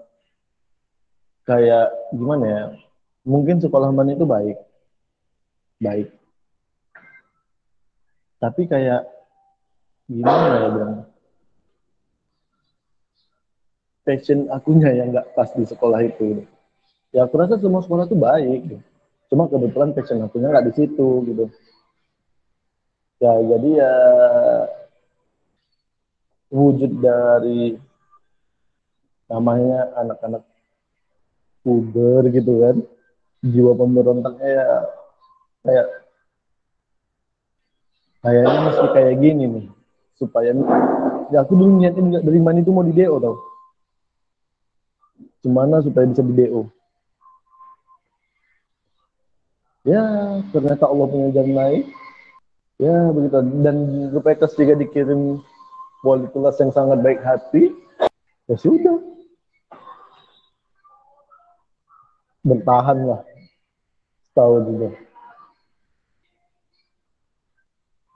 kayak gimana ya, mungkin sekolah mana itu baik baik tapi kayak gimana ya bilang, passion akunya yang nggak pas di sekolah itu. Ya aku rasa semua sekolah itu baik gitu. Cuma kebetulan passion akunya nggak di situ gitu. Ya jadi ya wujud dari namanya anak-anak puber gitu kan, jiwa pemberontaknya ya kayak kayaknya mesti kayak gini nih supaya ya aku dulu niatin nggak dari mana itu mau di DO tau. Gimana supaya bisa di DO? Ya, ternyata Allah punya jalan lain. Ya, begitu. Dan rupanya kelas 3 dikirim wali kelas yang sangat baik hati. Ya sudah, bertahan lah setahun juga.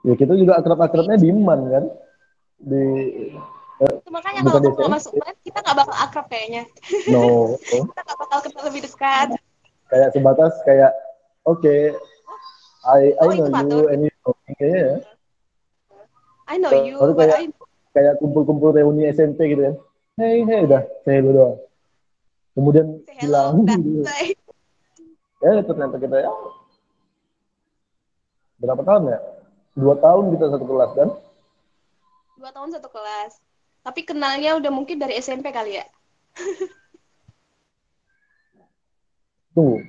Ya kita juga Tapi akrab-akrabnya di MAN kan, di itu makanya kalau bukan di tuh nggak masuk SMP. UNED kita nggak bakal akrab kayaknya. No, Kita nggak bakal kenal lebih dekat. kayak sebatas kayak oke, okay, I Oh know itu you Fatur. and you know me, kayaknya ya. I know Baru you, but kayak I kayak kumpul-kumpul reuni SMP gitu kan. Hey, hey, udah, saya dulu doang. Kemudian say hello. hilang Dah. gitu. Ya ternyata kita ya berapa tahun ya? 2 tahun kita satu kelas kan? 2 tahun satu kelas. Tapi kenalnya udah mungkin dari SMP kali ya. Tunggu,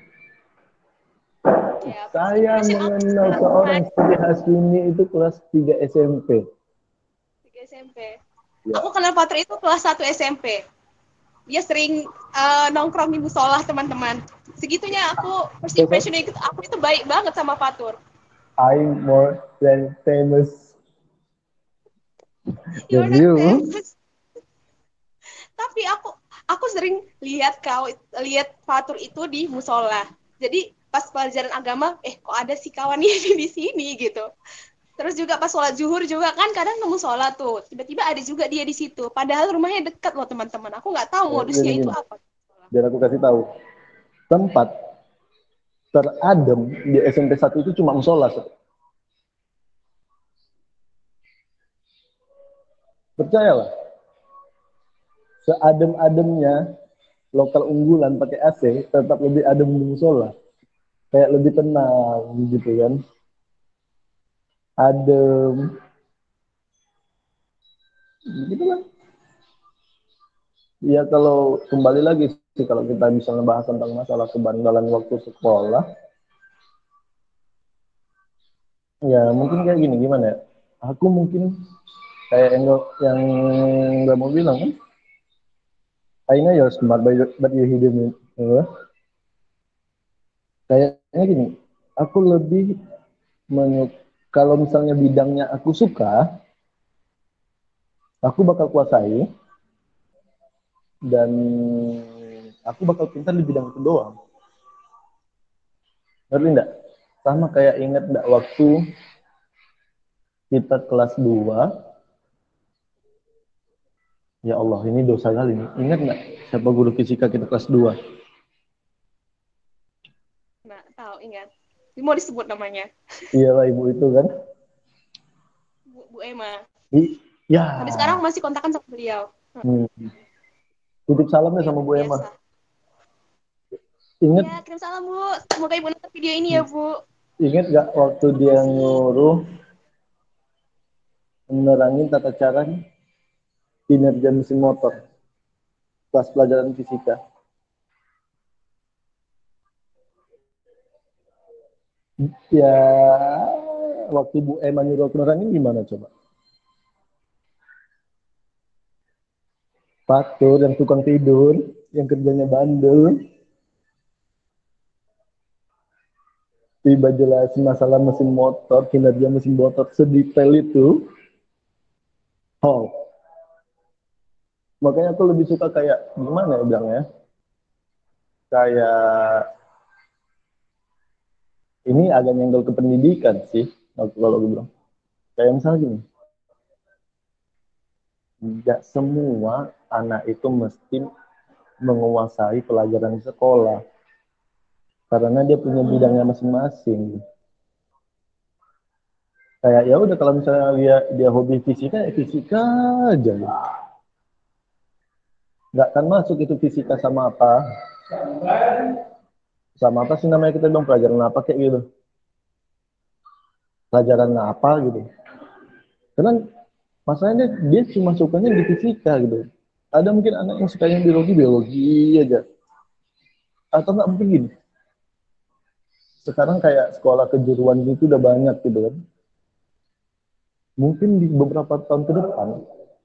Ya, pas saya SMA masih mengenal kelas seorang seperti Hasbini itu kelas 3 SMP. 3 SMP. Ya. Aku kenal Fatur itu kelas 1 SMP. Dia sering nongkrong di musola teman-teman. Segitunya aku first So, impression aku itu baik banget sama Fatur. I'm more than famous You're than not you. famous. Tapi aku sering lihat Fatur itu di musola. Jadi pas pelajaran agama, kok ada sih kawan ini di sini gitu. Terus juga pas sholat zuhur juga kan kadang nemu sholat tuh. Tiba-tiba ada juga dia di situ. Padahal rumahnya dekat loh teman-teman. Aku nggak tahu modusnya Gini, itu gini. apa. Biar aku kasih tahu. Tempat teradem di SMP 1 itu cuma musola. Percayalah, seadem-ademnya lokal unggulan pakai AC tetap lebih adem di musola. Kayak lebih tenang gitu kan. Adem gitu kan. Ya kalau kembali lagi sih kalau kita bisa ngebahas tentang masalah kebandalan waktu sekolah, ya mungkin kayak gini gimana ya? Aku mungkin kayak yang nggak mau bilang kan, I know you're smart but you hidden it. Kayaknya gini, aku lebih kalau misalnya bidangnya aku suka, aku bakal kuasai dan aku bakal pintar di bidang itu doang. Ngerti enggak? Sama kayak ingat enggak waktu kita kelas 2. Ya Allah, ini dosa kali ini. Ingat nggak siapa guru fisika kita kelas 2? Nah, tahu ingat. Ini mau disebut namanya. Iyalah ibu itu kan. Bu Emma. Ya. Sampai sekarang masih kontakan sama beliau. Hmm. Titip salamnya Beliau sama luar Bu Emma. biasa. Ingat, Ya, kirim salam Bu. Semoga Ibu nonton video ini ya Bu. ingat nggak waktu dia Makasih. nyuruh menerangin tata cara kinerja mesin motor kelas pelajaran fisika. Ya, waktu Bu Emma nyuruh aku nerangin gimana coba? Fatur yang tukang tidur, yang kerjanya bandel, tiba jelasin masalah mesin motor, kinerja mesin motor sedetail itu. Oh, makanya aku lebih suka kayak gimana ya bilangnya? Kayak ini agak nyenggol ke pendidikan sih, kalau aku bilang. Kayak misalnya gini, tidak semua anak itu mesti menguasai pelajaran di sekolah karena dia punya bidangnya masing-masing. Kayak ya udah kalau misalnya dia hobi fisika, ya fisika aja. Nggak akan masuk itu fisika sama apa sih namanya kita bilang pelajaran apa kayak gitu, pelajaran apa gitu. Karena masalahnya dia cuma sukanya di fisika gitu. Ada mungkin anak yang sukanya biologi biologi aja. Atau nggak mungkin gini. Sekarang kayak sekolah kejuruan gitu udah banyak gitu kan. Mungkin di beberapa tahun ke depan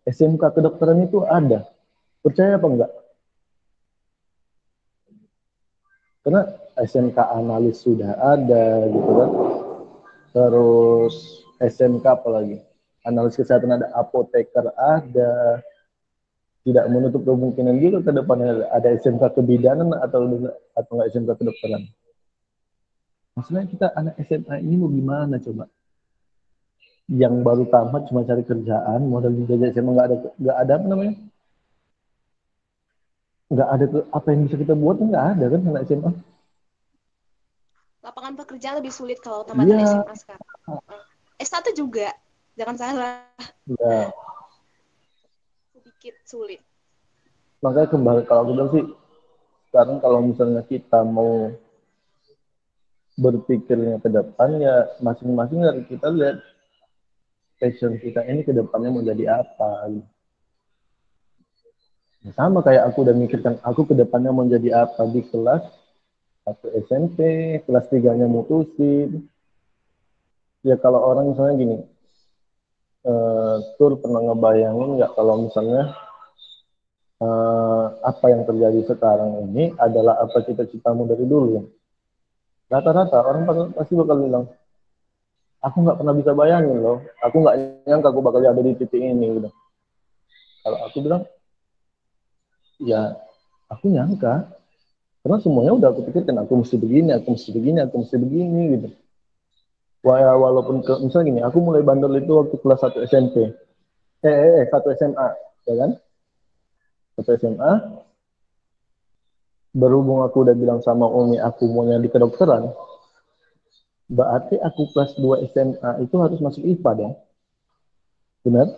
SMK kedokteran itu ada. Percaya apa enggak? Karena SMK analis sudah ada gitu kan. Terus SMK apalagi? Analis kesehatan ada, apoteker ada. Tidak menutup kemungkinan juga ke depannya ada SMK kebidanan atau nggak SMK kedokteran. Maksudnya kita anak SMA ini mau gimana coba? Yang baru tamat cuma cari kerjaan, modal dijajah SMA nggak ada apa namanya? Nggak ada apa yang bisa kita buat, nggak ada kan anak SMA. Lapangan pekerjaan lebih sulit kalau tamatan Iya, SMA sekarang. S1 juga, jangan salah, ya. sedikit sulit. Makanya kembali kalau aku bilang sih, sekarang kalau misalnya kita mau berpikirnya ke depan ya masing-masing dari kita lihat passion kita ini ke depannya mau jadi apa. Ya, sama kayak aku udah mikirkan aku ke depannya mau jadi apa di kelas 1 SMP, kelas 3-nya mutusin. Ya kalau orang misalnya gini, Tur pernah ngebayangin nggak kalau misalnya apa yang terjadi sekarang ini adalah apa cita-citamu dari dulu. Rata-rata orang pasti bakal bilang, aku nggak pernah bisa bayangin loh, aku nggak nyangka aku bakal ada di titik ini. Gitu. Kalau aku bilang, ya aku nyangka, karena semuanya udah aku pikirkan, aku mesti begini, aku mesti begini, aku mesti begini gitu. Walaupun misalnya gini, aku mulai bandel itu waktu kelas 1 SMP, 1 SMA, ya kan? 1 SMA, berhubung aku udah bilang sama Umi aku maunya di kedokteran, berarti aku kelas 2 SMA itu harus masuk IPA dong. Benar?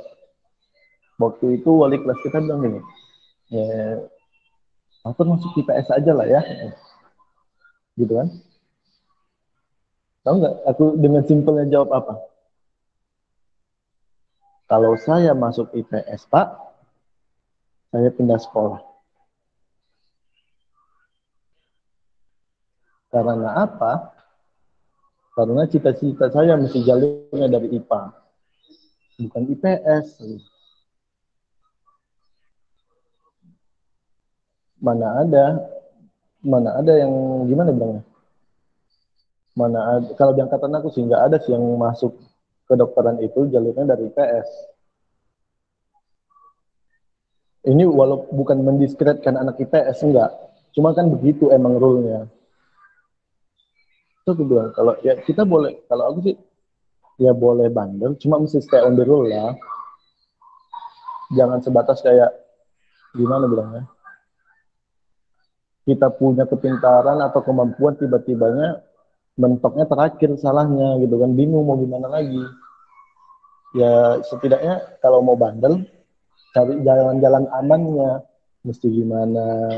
Waktu itu wali kelas kita bilang gini, ya, aku masuk IPS aja lah ya, gitu kan? Tahu nggak? Aku dengan simpelnya jawab apa? Kalau saya masuk IPS, Pak, saya pindah sekolah. Karena apa? Karena cita-cita saya mesti jalurnya dari IPA, bukan IPS. Mana ada, mana ada yang gimana bilangnya? Mana ada, kalau di angkatan aku sih nggak ada sih yang masuk kedokteran itu jalurnya dari IPS. Ini walau bukan mendiskreditkan anak IPS enggak, cuma kan begitu emang rule-nya. Itu aku bilang kalau ya kita boleh, kalau aku sih ya boleh bandel, cuma mesti stay on the rule lah. Jangan sebatas kayak gimana bilangnya? Kita punya kepintaran atau kemampuan tiba-tibanya mentoknya terakhir salahnya gitu kan, bingung mau gimana lagi. Ya setidaknya kalau mau bandel cari jalan-jalan amannya, mesti gimana.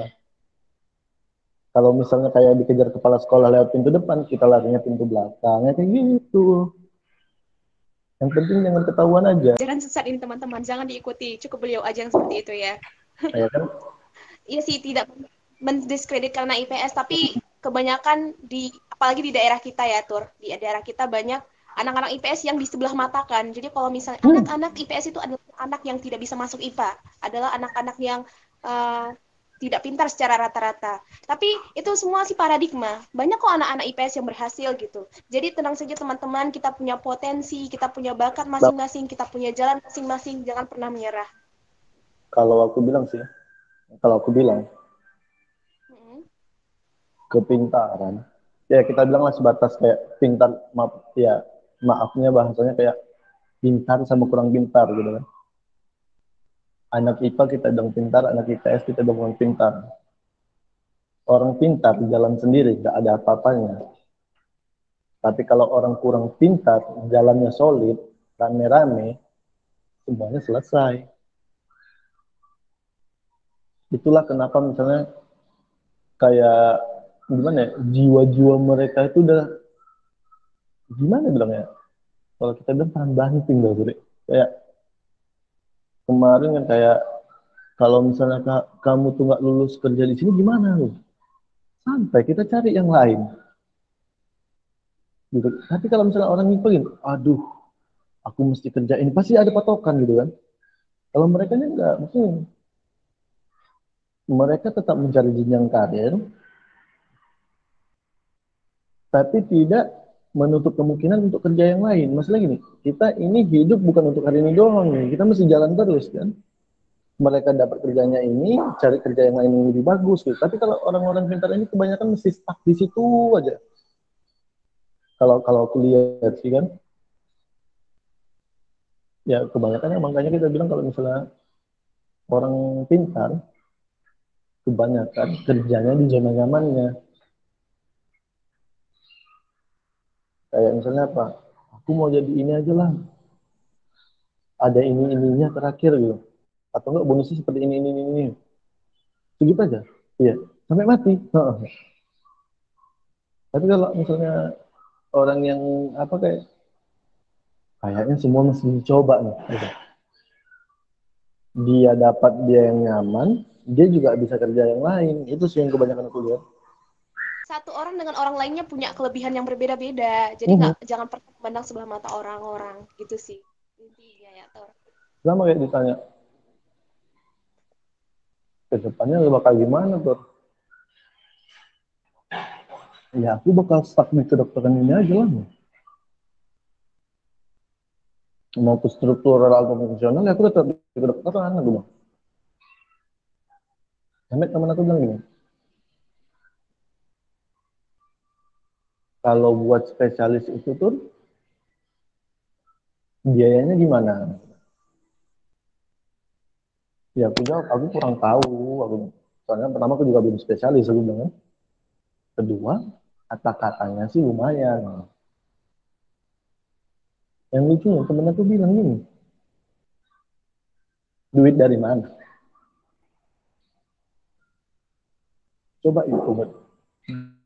Kalau misalnya kayak dikejar kepala sekolah lewat pintu depan, kita larinya pintu belakang, ya kayak gitu. Yang penting jangan ketahuan aja. Jalan sesat ini teman-teman, jangan diikuti. Cukup beliau aja yang seperti itu ya. Ya kan? Iya sih, tidak mendiskredit karena IPS, tapi kebanyakan apalagi di daerah kita ya, Tur. Di daerah kita banyak anak-anak IPS yang di sebelah mata kan. Jadi kalau misalnya anak-anak IPS itu adalah anak yang tidak bisa masuk IPA, adalah anak-anak yang tidak pintar secara rata-rata. Tapi itu semua sih paradigma. Banyak kok anak-anak IPS yang berhasil gitu. Jadi tenang saja teman-teman, kita punya potensi, kita punya bakat masing-masing, kita punya jalan masing-masing, jangan pernah menyerah. Kalau aku bilang sih, kalau aku bilang kepintaran, ya kita bilanglah sebatas kayak pintar, maaf ya, maafnya bahasanya kayak pintar sama kurang pintar gitu kan. Anak IPA kita bilang pintar, anak IPS kita bilang kurang pintar. Orang pintar jalan sendiri, nggak ada apa-apanya. Tapi kalau orang kurang pintar, jalannya solid, rame-rame, semuanya selesai. Itulah kenapa misalnya kayak gimana ya, jiwa-jiwa mereka itu udah gimana bilangnya? Kalau kita bilang tahan banting loh, kayak kemarin kan kayak kalau misalnya kamu tuh nggak lulus kerja di sini gimana lu? Santai, kita cari yang lain. Gitu. Tapi kalau misalnya orang ngipelin, aduh, aku mesti kerja ini, pasti ada patokan gitu kan. Kalau mereka nya enggak, mungkin mereka tetap mencari jenjang karir, tapi tidak menutup kemungkinan untuk kerja yang lain. Masalah gini, kita ini hidup bukan untuk hari ini doang nih, kita mesti jalan terus kan. Mereka dapat kerjanya ini, cari kerja yang lain yang lebih bagus gitu. Tapi kalau orang-orang pintar ini kebanyakan mesti stuck di situ aja. Kalau kalau aku lihat sih kan, ya kebanyakan makanya kita bilang kalau misalnya orang pintar, kebanyakan kerjanya di zona nyamannya. Kayak misalnya apa? Aku mau jadi ini aja lah. Ada ini-ininya terakhir gitu. Atau enggak bonusnya seperti ini. Segitu aja. Iya. Sampai mati. Tapi kalau misalnya orang yang apa kayaknya semua mesti dicoba nih. Gitu. Dia dapat dia yang nyaman, dia juga bisa kerja yang lain. Itu sih yang kebanyakan aku lihat. Satu orang dengan orang lainnya punya kelebihan yang berbeda-beda. Jadi Mhm. jangan pernah memandang sebelah mata orang-orang gitu sih intinya ya Tor. Sama kayak ditanya, ke depannya bakal gimana tuh? Ya aku bakal stuck di kedokteran ini aja lah. Mau ke struktural atau fungsional, ya aku tetap di kedokteran. Aku bilang. Sampai teman aku bilang gini, kalau buat spesialis itu tuh biayanya gimana? Ya aku jawab, aku kurang tahu. Aku, soalnya pertama aku juga belum spesialis, aku bilang. Kan. Kedua, kata-katanya sih lumayan. Yang lucunya temen aku bilang gini, duit dari mana? Coba itu,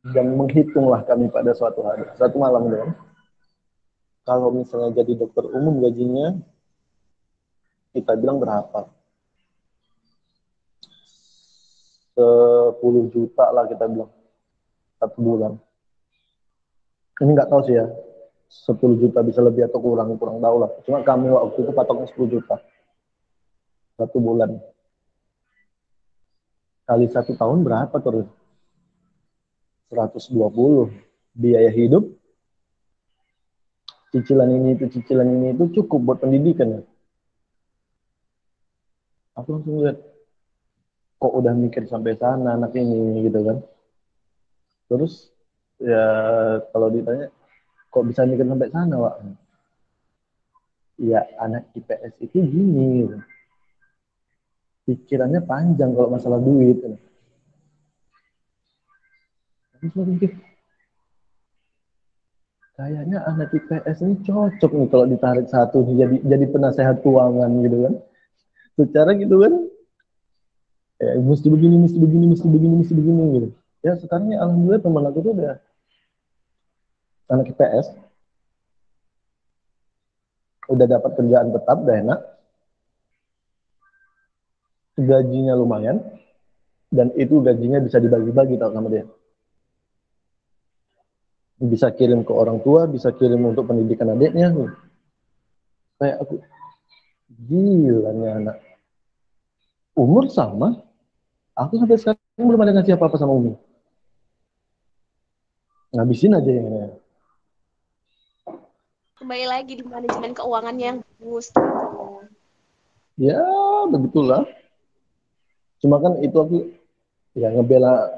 dan menghitunglah kami pada suatu hari, satu malam doang. Kalau misalnya jadi dokter umum gajinya, kita bilang berapa? 10 juta lah kita bilang, satu bulan. Ini nggak tahu sih ya, 10 juta bisa lebih atau kurang, kurang tahu lah. Cuma kami waktu itu patoknya 10 juta, satu bulan. Kali 1 tahun berapa terus? 120. Biaya hidup, cicilan ini itu cukup buat pendidikan ya. Aku langsung lihat, kok udah mikir sampai sana anak ini gitu kan. Terus ya kalau ditanya, kok bisa mikir sampai sana, Pak? Ya anak IPS itu gini, gitu. Pikirannya panjang kalau masalah duit. Gitu. Terus aku mikir, kayaknya anak IPS ini cocok nih kalau ditarik satu jadi penasehat keuangan gitu kan. Secara gitu kan, ya, mesti begini gitu. Ya sekarang ya alhamdulillah teman aku tuh udah anak IPS, udah dapat kerjaan tetap, udah enak, gajinya lumayan, dan itu gajinya bisa dibagi-bagi tau sama dia. Bisa kirim ke orang tua, bisa kirim untuk pendidikan adiknya. Kayak aku, gila nih anak. Umur sama, aku sampai sekarang belum ada ngasih apa-apa sama Umi. Ngabisin aja yang ini. Kembali lagi di manajemen keuangannya yang bagus gitu. Ya, begitulah. Cuma kan itu aku ya ngebela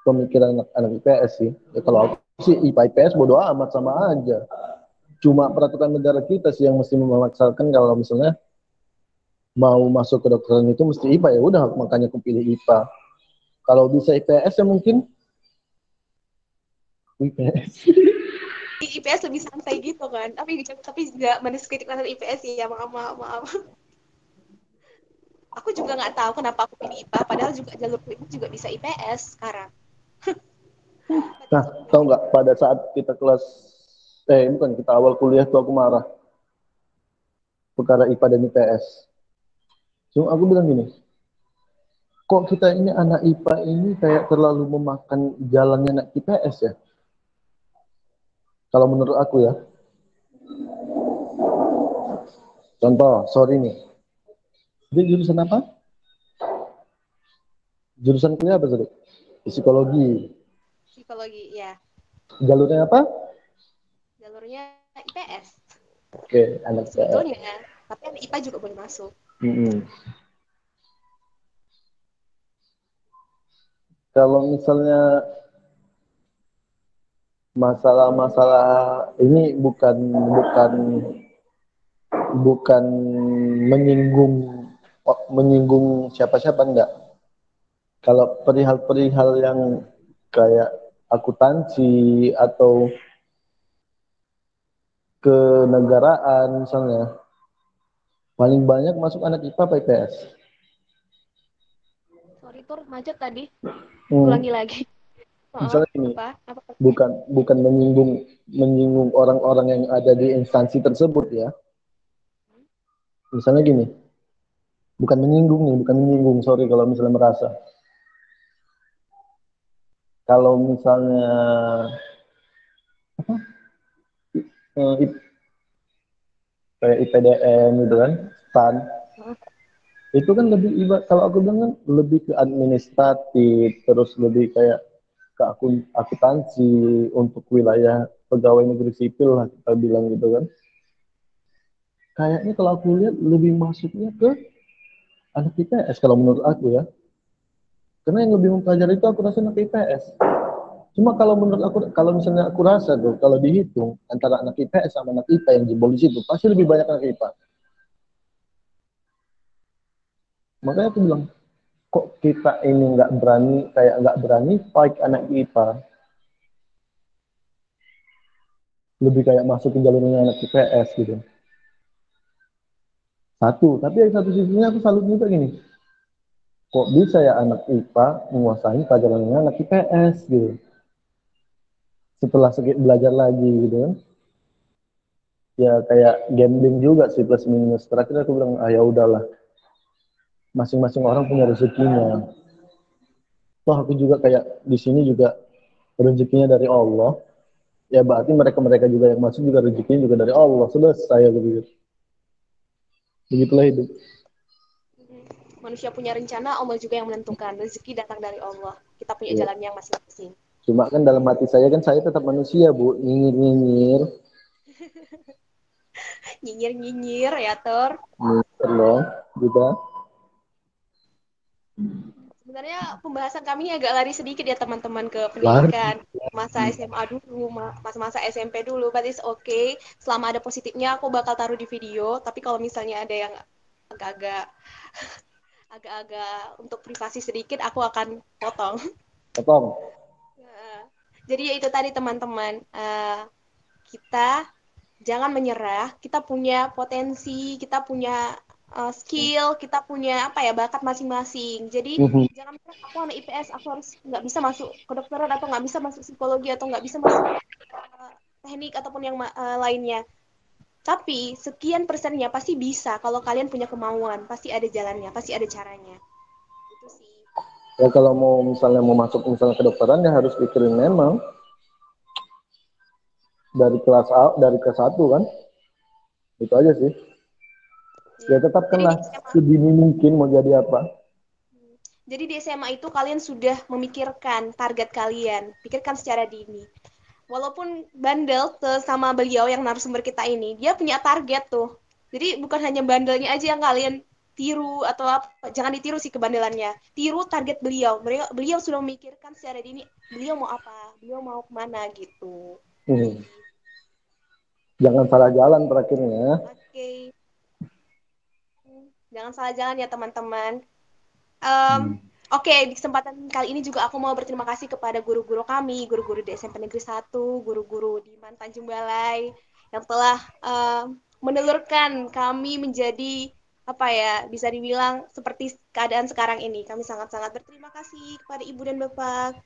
pemikiran anak IPS sih. Ya, kalau aku sih IPA IPS bodo amat sama aja. Cuma peraturan negara kita sih yang mesti memaksakan kalau misalnya mau masuk ke kedokteran itu mesti IPA, ya udah makanya aku pilih IPA. Kalau bisa IPS ya mungkin IPS. Di IPS lebih santai gitu kan. Tapi nggak meniskritik terhadap IPS sih ya, maaf maaf maaf. Aku juga nggak tahu kenapa aku pilih IPA, padahal juga jalur ini juga bisa IPS sekarang. Nah, tahu nggak pada saat kita kelas bukan kita awal kuliah tuh aku marah perkara IPA dan IPS. Cuma aku bilang gini, kok kita ini anak IPA ini kayak terlalu memakan jalannya anak IPS ya? Kalau menurut aku ya. Contoh, sorry nih. Dia jurusan apa? Jurusan kuliah apa tadi? Psikologi. Psikologi ya. Jalurnya apa? Jalurnya IPS Oke, anak PL. sebetulnya, tapi anak IPA juga boleh masuk. Mm-mm. Kalau misalnya masalah-masalah ini bukan bukan menyinggung menyinggung siapa-siapa enggak. Kalau perihal-perihal yang kayak akuntansi atau kenegaraan misalnya, paling banyak masuk anak IPA apa IPS? Sorry Tur, macet tadi. Hmm, Ulangi lagi. Oh, misalnya ini apa pertanyaannya? bukan menyinggung orang-orang yang ada di instansi tersebut ya. Misalnya gini, bukan menyinggung, sorry kalau misalnya merasa. Kalau misalnya eh, kayak IPDN gitu kan, STAN, Oh, itu kan lebih kalau aku bilang kan lebih ke administratif, terus lebih kayak ke akuntansi untuk wilayah pegawai negeri sipil lah kita bilang gitu kan. Kayaknya kalau aku lihat lebih masuknya ke anak IPS kalau menurut aku ya. Karena yang lebih mempelajari itu aku rasa anak IPS. Cuma kalau menurut aku, kalau misalnya aku rasa tuh, kalau dihitung antara anak IPS sama anak IPA yang jebol di situ, pasti lebih banyak anak IPA. Makanya aku bilang, kok kita ini nggak berani fight anak IPA, lebih kayak masuk ke jalurnya anak IPS gitu. Satu, tapi yang satu sisinya aku salut juga gini, kok bisa ya anak IPA menguasai pelajarannya anak IPS gitu. Setelah sedikit belajar lagi gitu kan. Ya kayak gambling juga sih plus minus. Terakhir aku bilang, ah ya udahlah, masing-masing orang punya rezekinya. Toh aku juga kayak di sini juga rezekinya dari Allah. Ya berarti mereka-mereka juga yang masuk juga rezekinya juga dari Allah. Selesai aku pikir. Begitulah hidup. manusia punya rencana, Allah juga yang menentukan. Rezeki datang dari Allah. Kita punya Ya. jalan yang masing-masing. Cuma kan dalam hati saya kan saya tetap manusia, Bu. Nyinyir-nyinyir. Nyinyir-nyinyir ya, Tur. Nyinyir loh. Gitu. Sebenarnya pembahasan kami agak lari sedikit ya teman-teman ke Lari. pendidikan masa SMA dulu, masa-masa SMP dulu, but it's okay. Selama ada positifnya aku bakal taruh di video, tapi kalau misalnya ada yang agak-agak agak-agak untuk privasi sedikit aku akan potong. Potong. Jadi ya itu tadi teman-teman, kita jangan menyerah, kita punya potensi, kita punya skill, kita punya apa ya bakat masing-masing. Jadi Mhm. jangan bilang aku anak IPS, aku harus nggak bisa masuk kedokteran atau nggak bisa masuk psikologi atau nggak bisa masuk teknik ataupun yang lainnya. Tapi sekian persennya pasti bisa kalau kalian punya kemauan, pasti ada jalannya, pasti ada caranya. Itu sih. Ya kalau mau misalnya mau masuk misalnya kedokteran ya harus pikirin memang dari kelas satu kan. Itu aja sih. Ya Ya. Jadi di tetapkanlah SMA sedini mungkin mau jadi apa. Jadi di SMA itu kalian sudah memikirkan target kalian, pikirkan secara dini. Walaupun bandel sama beliau yang narasumber kita ini, dia punya target tuh. Jadi bukan hanya bandelnya aja yang kalian tiru atau apa, jangan ditiru sih kebandelannya. Tiru target beliau. Beliau sudah memikirkan secara dini, beliau mau apa, beliau mau kemana gitu. Itu Hmm. sih. Jangan salah jalan terakhirnya. Oke. Jangan salah jalan ya teman-teman. Um, Hmm. Oke, di kesempatan kali ini juga aku mau berterima kasih kepada guru-guru kami, guru-guru di SMP Negeri 1, guru-guru di Tanjung Balai, yang telah menelurkan kami menjadi, apa ya, bisa dibilang seperti keadaan sekarang ini. Kami sangat-sangat berterima kasih kepada Ibu dan Bapak.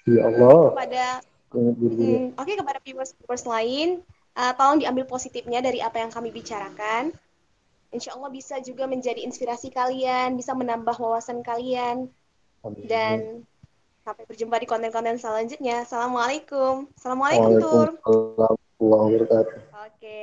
Ya Oke, Allah. kepada Ingat guru-guru. oke, kepada viewers-viewers lain, tolong diambil positifnya dari apa yang kami bicarakan. Insya Allah bisa juga menjadi inspirasi kalian, bisa menambah wawasan kalian, Amin. dan sampai berjumpa di konten-konten selanjutnya. Assalamualaikum. Assalamualaikum, Tur. Waalaikumsalam warahmatullahi wabarakatuh. Oke.